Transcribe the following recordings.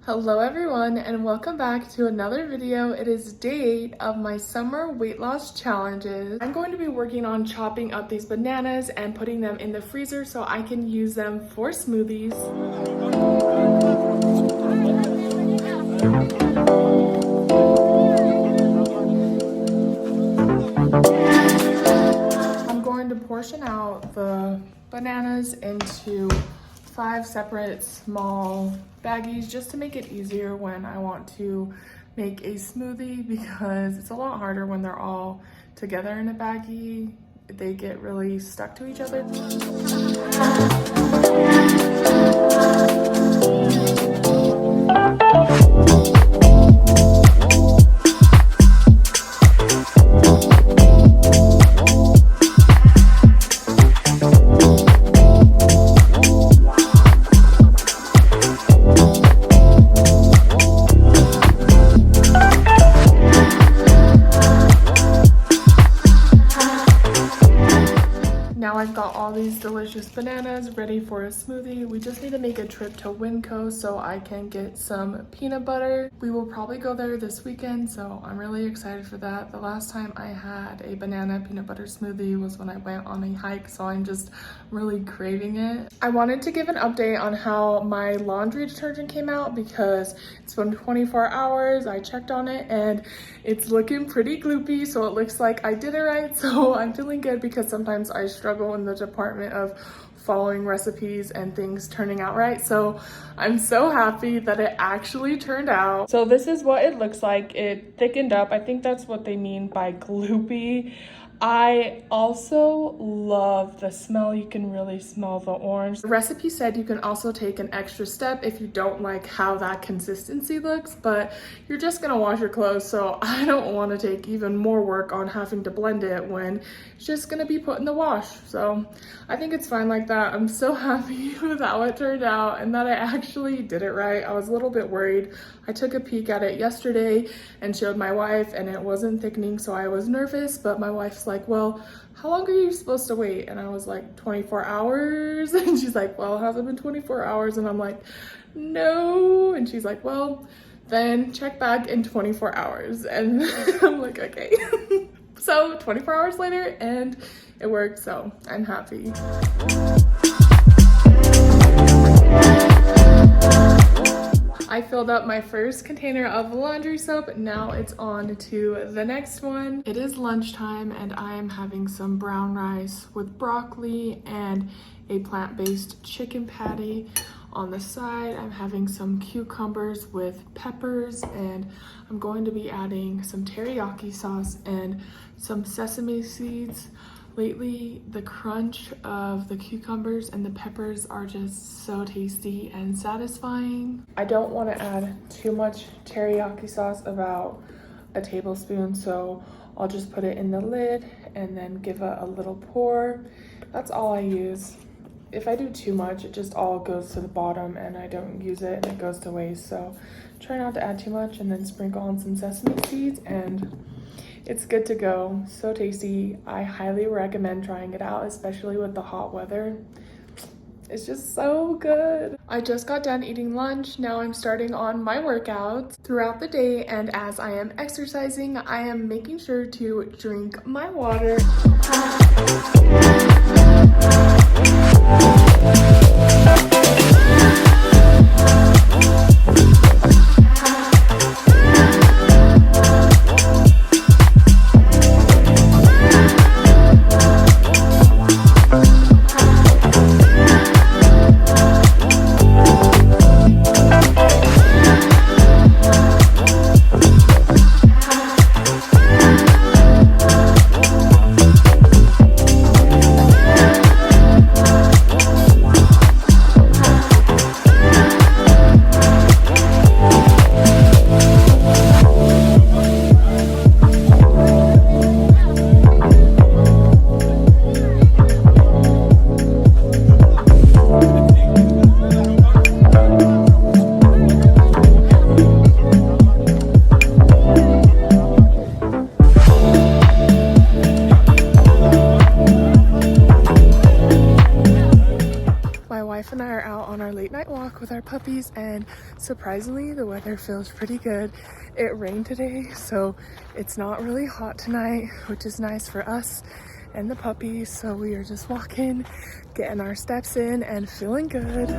Hello everyone and welcome back to another video. It is day 8 of my summer weight loss challenges. I'm going to be working on chopping up these bananas and putting them in the freezer so I can use them for smoothies. I'm going to portion out the bananas into 5 separate small baggies just to make it easier when I want to make a smoothie, because it's a lot harder when they're all together in a baggie. They get really stuck to each other. Now I've got all these delicious bananas ready for a smoothie. We just need to make a trip to Winco so I can get some peanut butter. We will probably go there this weekend, so I'm really excited for that. The last time I had a banana peanut butter smoothie was when I went on a hike, so I'm just really craving it. I wanted to give an update on how my laundry detergent came out because it's been 24 hours. I checked on it and it's looking pretty gloopy, so it looks like I did it right. So I'm feeling good because sometimes I struggle in the department of following recipes and things turning out right. So I'm so happy that it actually turned out. So this is what it looks like. It thickened up. I think that's what they mean by gloopy. I also love the smell. You can really smell the orange. The recipe said you can also take an extra step if you don't like how that consistency looks, but you're just gonna wash your clothes, so I don't want to take even more work on having to blend it when it's just gonna be put in the wash. So I think it's fine like that. I'm so happy with how it turned out and that I actually did it right. I was a little bit worried. I took a peek at it yesterday and showed my wife, and it wasn't thickening, so I was nervous, but my wife's like, well, how long are you supposed to wait? And I was like, 24 hours. And she's like, well, it hasn't been 24 hours. And I'm like, no. And she's like, well, then check back in 24 hours. And I'm like, okay. So 24 hours later and it worked. So I'm happy. I filled up my first container of laundry soap. Now it's on to the next one. It is lunchtime and I am having some brown rice with broccoli and a plant-based chicken patty. On the side, I'm having some cucumbers with peppers, and I'm going to be adding some teriyaki sauce and some sesame seeds. Lately, the crunch of the cucumbers and the peppers are just so tasty and satisfying. I don't want to add too much teriyaki sauce, about a tablespoon, so I'll just put it in the lid and then give it a little pour. That's all I use. If I do too much, it just all goes to the bottom and I don't use it and it goes to waste. So try not to add too much, and then sprinkle on some sesame seeds and it's good to go. So tasty. I highly recommend trying it out, especially with the hot weather. It's just so good. I just got done eating lunch. Now I'm starting on my workouts throughout the day, and as I am exercising, I am making sure to drink my water. puppies, and surprisingly the weather feels pretty good. It rained today, so it's not really hot tonight, which is nice for us and the puppies. So we are just walking, getting our steps in and feeling good.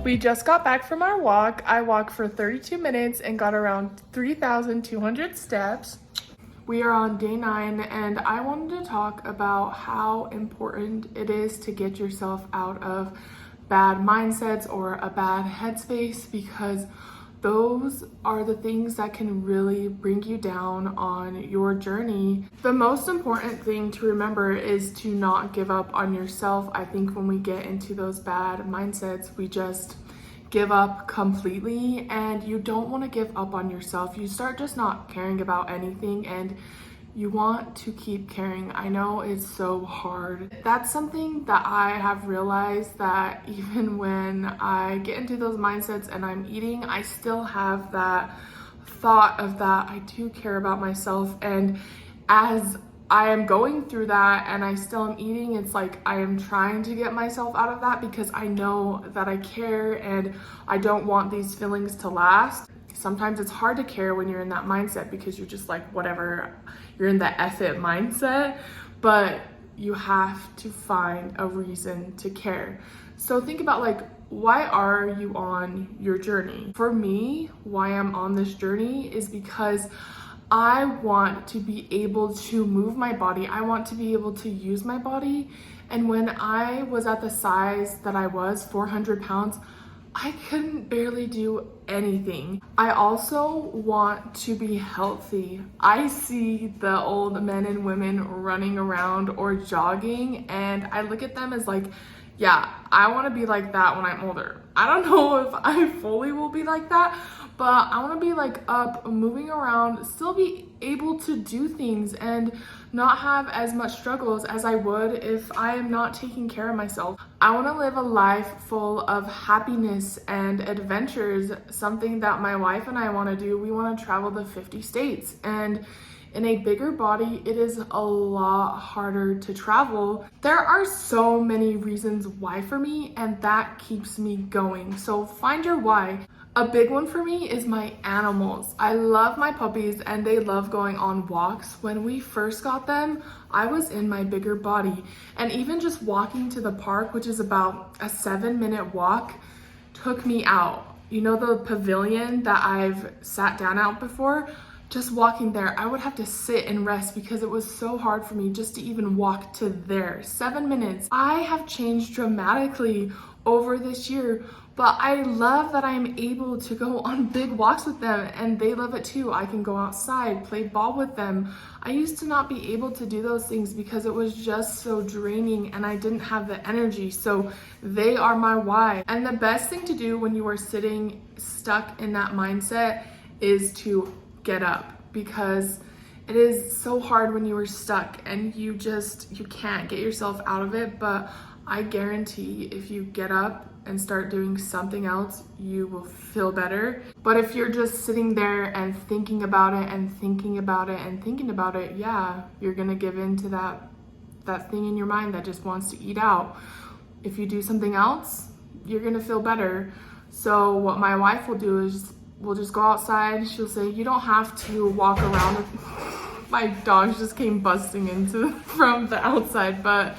We just got back from our walk. I walked for 32 minutes and got around 3,200 steps. We are on day 9, and I wanted to talk about how important it is to get yourself out of bad mindsets or a bad headspace, because those are the things that can really bring you down on your journey. The most important thing to remember is to not give up on yourself. I think when we get into those bad mindsets, we just give up completely, and you don't want to give up on yourself. You start just not caring about anything, and you want to keep caring. I know it's so hard. That's something that I have realized, that even when I get into those mindsets and I'm eating, I still have that thought of that I do care about myself. And as I am going through that and I still am eating, it's like I am trying to get myself out of that, because I know that I care and I don't want these feelings to last. Sometimes it's hard to care when you're in that mindset, because you're just like, whatever, you're in the F it mindset, but you have to find a reason to care. So think about, like, why are you on your journey? For me, why I'm on this journey is because I want to be able to move my body. I want to be able to use my body. And when I was at the size that I was, 400 pounds, I couldn't barely do anything. I also want to be healthy. I see the old men and women running around or jogging, and I look at them as like, yeah, I want to be like that when I'm older. I don't know if I fully will be like that, but I want to be like up, moving around, still be able to do things and not have as much struggles as I would if I am not taking care of myself. I want to live a life full of happiness and adventures, something that my wife and I want to do. We want to travel the 50 states, and in a bigger body, it is a lot harder to travel. There are so many reasons why for me, and that keeps me going. So find your why. A big one for me is my animals. I love my puppies and they love going on walks. When we first got them, I was in my bigger body, and even just walking to the park, which is about a 7-minute walk, took me out. You know, the pavilion that I've sat down at before? Just walking there, I would have to sit and rest because it was so hard for me just to even walk to there. 7 minutes. I have changed dramatically over this year, but I love that I'm able to go on big walks with them, and they love it too. I can go outside, play ball with them. I used to not be able to do those things because it was just so draining and I didn't have the energy. So they are my why. And the best thing to do when you are sitting stuck in that mindset is to get up, because it is so hard when you are stuck and you can't get yourself out of it. But I guarantee if you get up and start doing something else, you will feel better. But if you're just sitting there and thinking about it and thinking about it and thinking about it, yeah, you're gonna give in to that thing in your mind that just wants to eat out. If you do something else, you're gonna feel better. So what my wife will do is we'll just go outside. She'll say, you don't have to walk around. My dogs just came busting into from the outside, but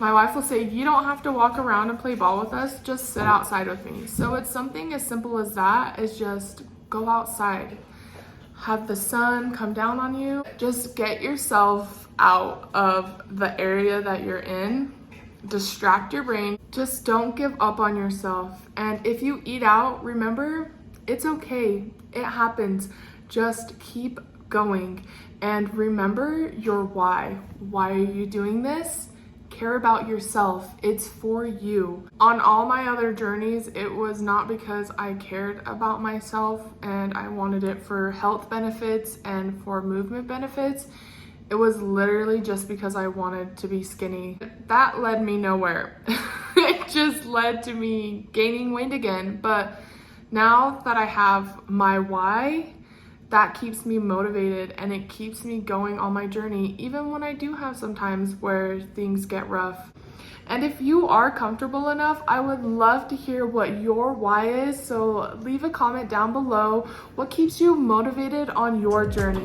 my wife will say, you don't have to walk around and play ball with us, just sit outside with me. So it's something as simple as that, is just go outside. Have the sun come down on you. Just get yourself out of the area that you're in. Distract your brain. Just don't give up on yourself. And if you eat out, remember, it's okay. It happens. Just keep going. And remember your why. Why are you doing this? Care about yourself. It's for you. On all my other journeys, it was not because I cared about myself and I wanted it for health benefits and for movement benefits. It was literally just because I wanted to be skinny. That led me nowhere. It just led to me gaining weight again. But now that I have my why, that keeps me motivated and it keeps me going on my journey, even when I do have some times where things get rough. And if you are comfortable enough, I would love to hear what your why is. So leave a comment down below. What keeps you motivated on your journey?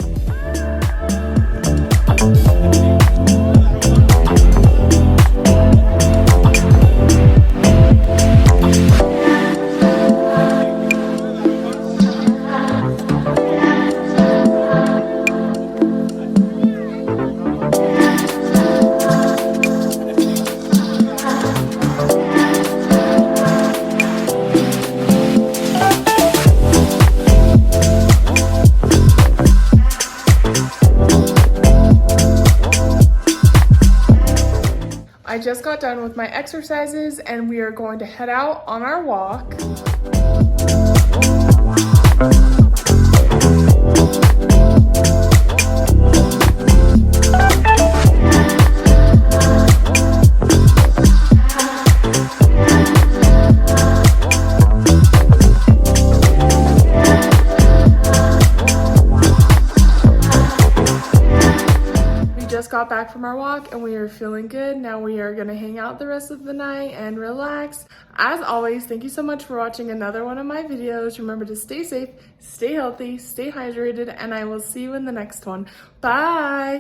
I just got done with my exercises and we are going to head out on our walk. Got back from our walk and we are feeling good. Now we are going to hang out the rest of the night and relax. As always, thank you so much for watching another one of my videos. Remember to stay safe, stay healthy, stay hydrated, and I will see you in the next one. Bye!